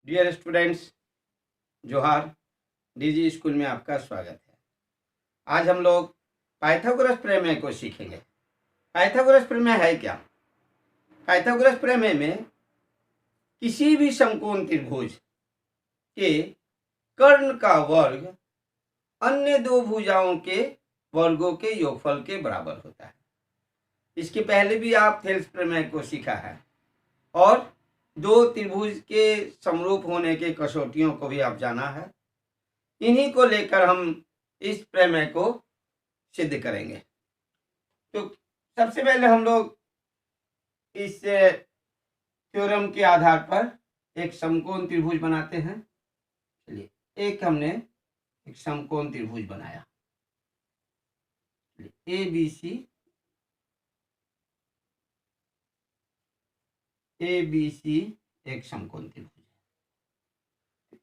Dear students, जोहार। DG school में आपका स्वागत है। आज हम लोग पाइथागोरस प्रमेय को सीखेंगे। पाइथागोरस प्रमेय है क्या? पाइथागोरस प्रमेय में किसी भी समकोण त्रिभुज के कर्ण का वर्ग अन्य दो भुजाओं के वर्गों के योगफल के बराबर होता है। इसके पहले भी आप थेल्स प्रमेय को सीखा है और दो त्रिभुज के समरूप होने के कसौटियों को भी आप जाना है। इन्हीं को लेकर हम इस प्रमेय को सिद्ध करेंगे। तो सबसे पहले हम लोग इस थ्योरम के आधार पर एक समकोण त्रिभुज बनाते हैं। चलिए, एक हमने एक समकोण त्रिभुज बनाया, ए बी सी एक समकोण त्रिभुज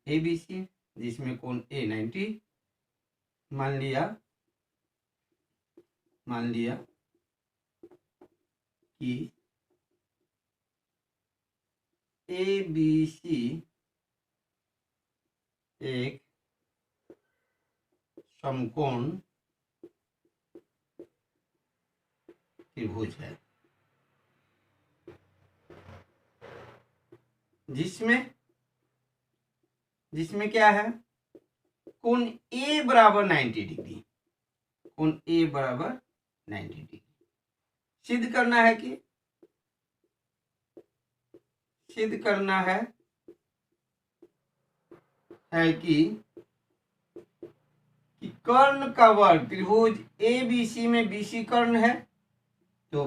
है। ए बी सी जिसमें कोण ए 90, मान लिया कि ए बी सी एक समकोण त्रिभुज है जिसमें क्या है, कोण ए बराबर 90 डिग्री, कोण ए बराबर 90 डिग्री। सिद्ध करना है कि कर्ण का वर्ग, त्रिभुज ए बी सी में बी सी कर्ण है, तो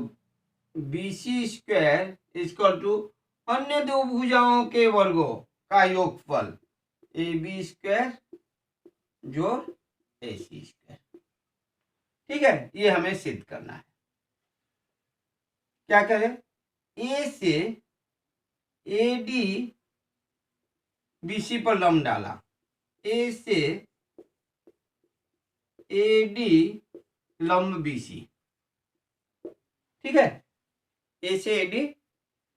B C square equal to अन्य दो भुजाओं के वर्गों का योगफल ए बी स्क्वायर जोड़ ए सी स्क्वायर। ठीक है, ये हमें सिद्ध करना है। क्या करें? ए से ए डी बीसी पर लंब डाला, ए से ए डी लंब बीसी। ठीक है, ए से ए डी।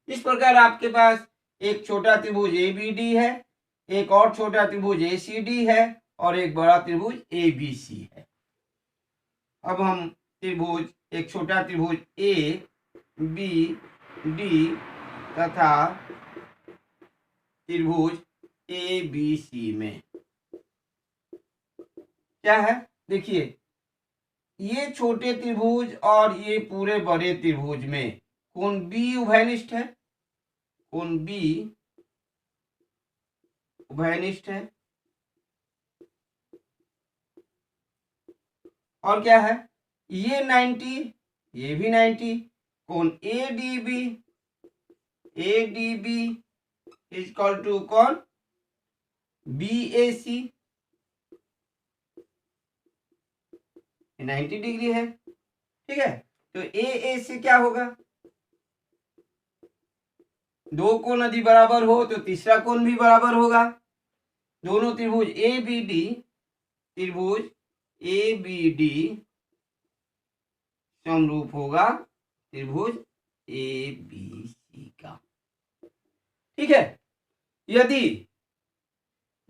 इस प्रकार आपके पास एक छोटा त्रिभुज ए बी डी है, एक और छोटा त्रिभुज ए सी डी है और एक बड़ा त्रिभुज ए बी सी है। अब हम त्रिभुज, एक छोटा त्रिभुज ए बी डी तथा त्रिभुज ए बी सी में क्या है, देखिए, ये छोटे त्रिभुज और ये पूरे बड़े त्रिभुज में कोण बी उभयनिष्ठ है, कोण बी उभयनिष्ठ है। और क्या है, ये 90, ये भी 90, कोण A D B equal to कोण बी ए सी 90 डिग्री है। ठीक है, तो ए से क्या होगा, दो कोण यदि बराबर हो तो तीसरा कोण भी बराबर होगा। दोनों त्रिभुज ए बी डी समरूप होगा त्रिभुज ए बी सी का। ठीक है, यदि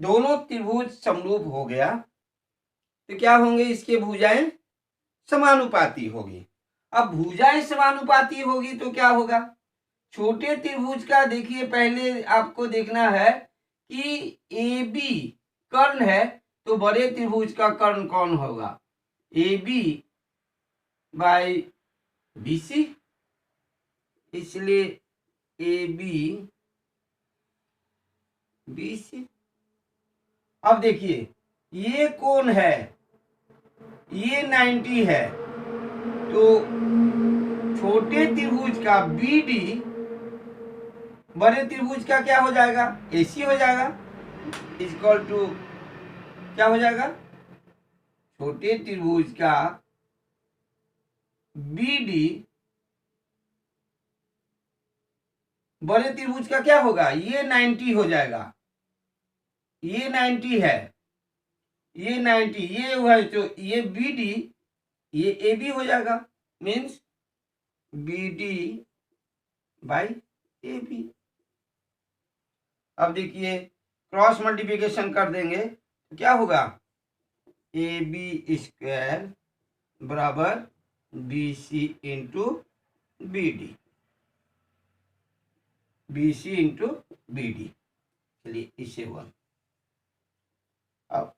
दोनों त्रिभुज समरूप हो गया तो क्या होंगे, इसके भुजाएं समानुपाती होगी। अब भुजाएं समानुपाती होगी तो क्या होगा, छोटे त्रिभुज का देखिए, पहले आपको देखना है कि ए बी कर्ण है तो बड़े त्रिभुज का कर्ण कौन होगा, A B by B C, इसलिए ए बी सी। अब देखिए, ये कोण है, ये 90 है, तो छोटे त्रिभुज का बी डी बड़े त्रिभुज का क्या हो जाएगा, एसी हो जाएगा, इक्वल टू क्या हो जाएगा, छोटे त्रिभुज का बी डी बड़े त्रिभुज का क्या होगा, ये 90 हो जाएगा, ये 90 है, ये 90, ये है, तो ये बी डी ये ए बी हो जाएगा, means B D by A B. अब देखिए, क्रॉस मल्टीप्लिकेशन कर देंगे तो क्या होगा, ए बी स्क्वायर बराबर B C into B D, B C into B D. चलिए इसे 1। अब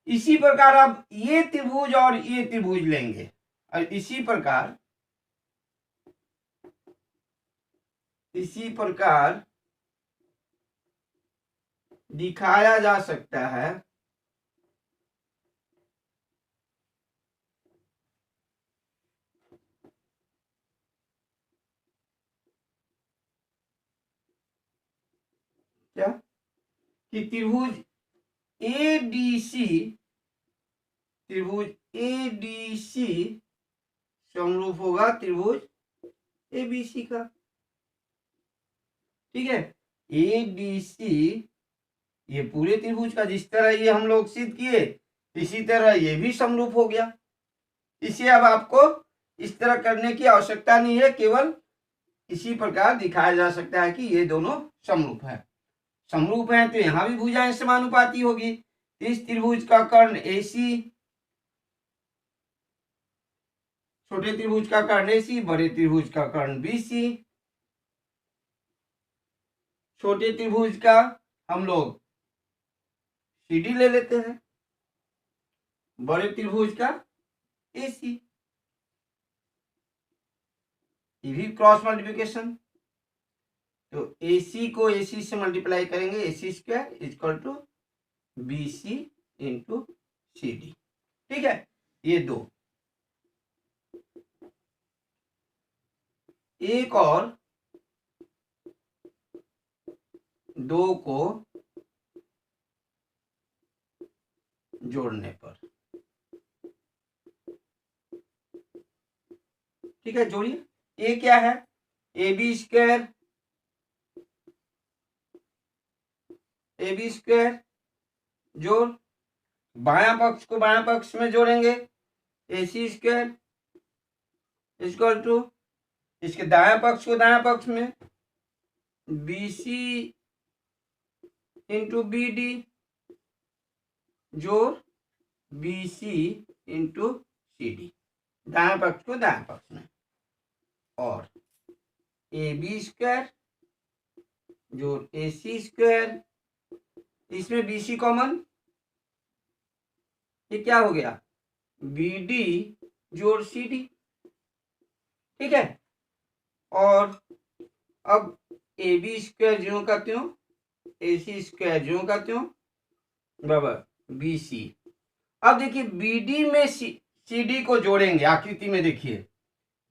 इसी प्रकार अब ये त्रिभुज और ये त्रिभुज लेंगे और इसी प्रकार दिखाया जा सकता है क्या, कि त्रिभुज ADC समरूप होगा त्रिभुज ABC का। ठीक है, ADC ये पूरे त्रिभुज का, जिस तरह ये हम लोग सिद्ध किए इसी तरह ये भी समरूप हो गया। इसे अब आपको इस तरह करने की आवश्यकता नहीं है, केवल इसी प्रकार दिखाया जा सकता है कि ये दोनों समरूप है। समरूप है तो यहां भी भुजाएं समानुपाती होगी। इस त्रिभुज का कर्ण AC, छोटे त्रिभुज का कर्ण AC, बड़े त्रिभुज का कर्ण BC। छोटे त्रिभुज का हम लोग CD ले लेते हैं, बड़े त्रिभुज का AC। ये भी क्रॉस मल्टीप्लिकेशन, तो AC को AC से मल्टीप्लाई करेंगे, AC square equal to BC into CD। ठीक है, ये 2। एक और 2 को जोड़ने पर, ठीक है, जोड़िए। ये क्या है, AB स्क्वायर जोड़, बायां पक्ष को बायां पक्ष में जोड़ेंगे, AC स्क्वायर इक्वल टू इसके दायां पक्ष को दायां पक्ष में BC इंटू BD जोड़ BC इंटू CD, दायां पक्ष को दायां पक्ष में, और AB स्क्वायर जोड़ AC स्क्वायर, इसमें BC कॉमन, ये क्या हो गया, BD जोड़ CD। ठीक है, और अब AB स्क्वायर ज्यों का त्यों, AC स्क्वायर ज्यों का त्यों बराबर BC। अब देखिए BD में CD को जोड़ेंगे, आकृति में देखिए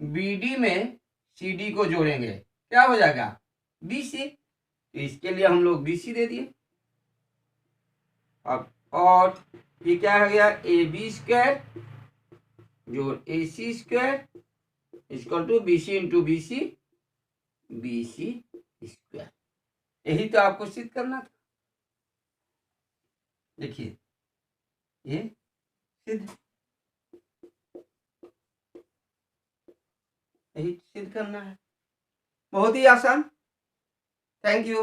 BD में CD को जोड़ेंगे, क्या हो जाएगा, BC। तो इसके लिए हम लोग BC दे दिए। अब और ये क्या हो गया, AB स्क्वायर जोड़ AC square equal to BC into BC square. यही तो आपको सिद्ध करना था। देखिए ये सिद्ध, यही सिद्ध करना है, बहुत ही आसान। Thank you.